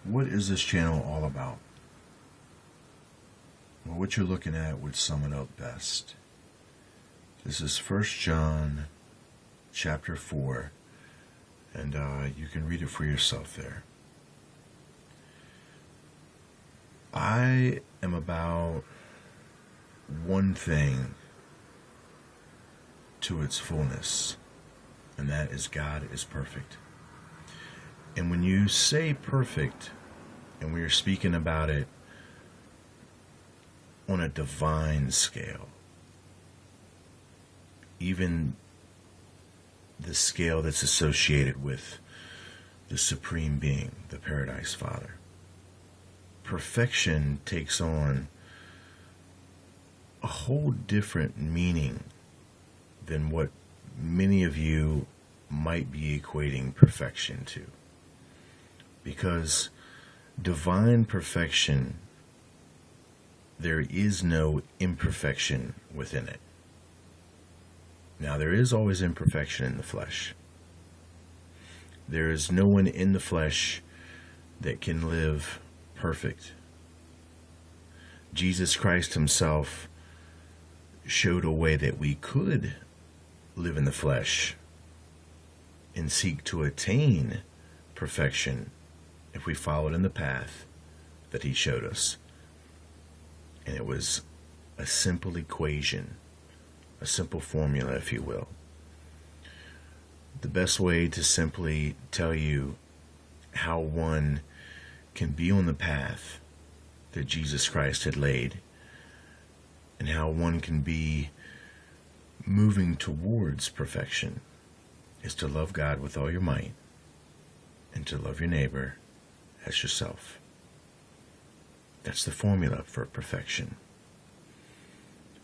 What is this channel all about? Well, what you're looking at would sum it up best. This is 1 John chapter 4, and you can read it for yourself there. I am about one thing to its fullness, and that is God is perfect. And when you say perfect, and we are speaking about it on a divine scale, even the scale that's associated with the Supreme Being, the Paradise Father, perfection takes on a whole different meaning than what many of you might be equating perfection to. Because divine perfection, there is no imperfection within it. Now, there is always imperfection in the flesh. There is no one in the flesh that can live perfect. Jesus Christ himself showed a way that we could live in the flesh and seek to attain perfection if we followed in the path that he showed us. And it was a simple equation, a simple formula, if you will. The best way to simply tell you how one can be on the path that Jesus Christ had laid, and how one can be moving towards perfection, is to love God with all your might and to love your neighbor as yourself. That's the formula for perfection.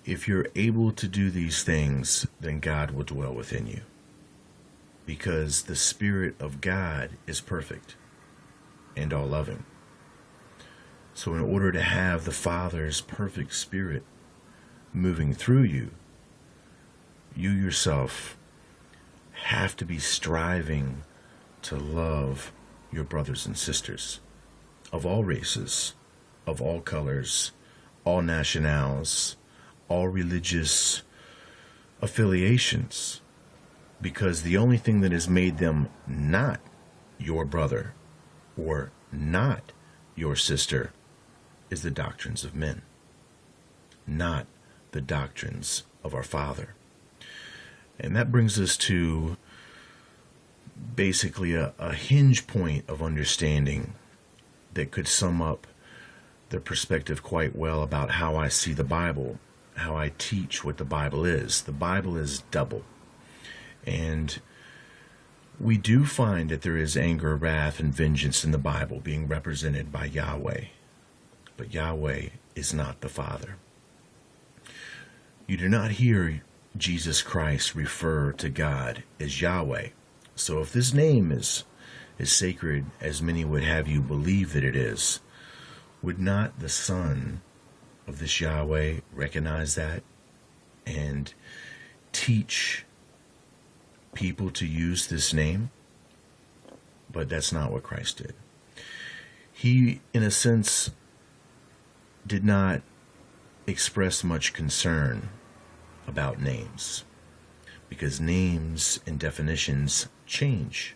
If you're able to do these things, then God will dwell within you, because the Spirit of God is perfect and all-loving. So in order to have the Father's perfect Spirit moving through you, you yourself have to be striving to love your brothers and sisters of all races, of all colors, all nationals, all religious affiliations, because the only thing that has made them not your brother or not your sister is the doctrines of men, not the doctrines of our Father. And that brings us to basically a hinge point of understanding that could sum up the perspective quite well about how I see the Bible, how I teach what the Bible is. The Bible is double. And we do find that there is anger, wrath, and vengeance in the Bible being represented by Yahweh. But Yahweh is not the Father. You do not hear Jesus Christ refer to God as Yahweh. So if this name is sacred, as many would have you believe that it is, would not the Son of this Yahweh recognize that and teach people to use this name? But that's not what Christ did. He, in a sense, did not express much concern about names, because names and definitions change.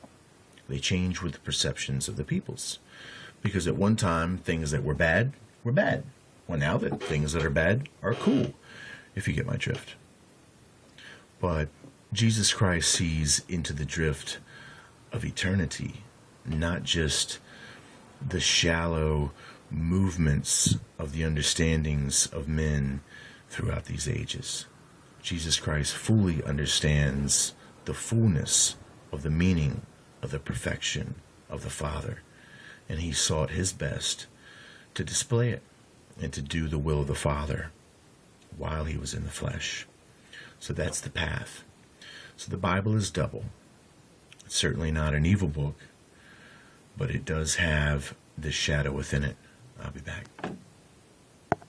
They change with the perceptions of the peoples. Because at one time, things that were bad were bad. Well, now that things that are bad are cool, if you get my drift. But Jesus Christ sees into the drift of eternity, not just the shallow movements of the understandings of men throughout these ages. Jesus Christ fully understands the fullness of the meaning of the perfection of the Father, and he sought his best to display it and to do the will of the Father while he was in the flesh. So that's the path. So the Bible is double. It's certainly not an evil book, but it does have this shadow within it. I'll be back.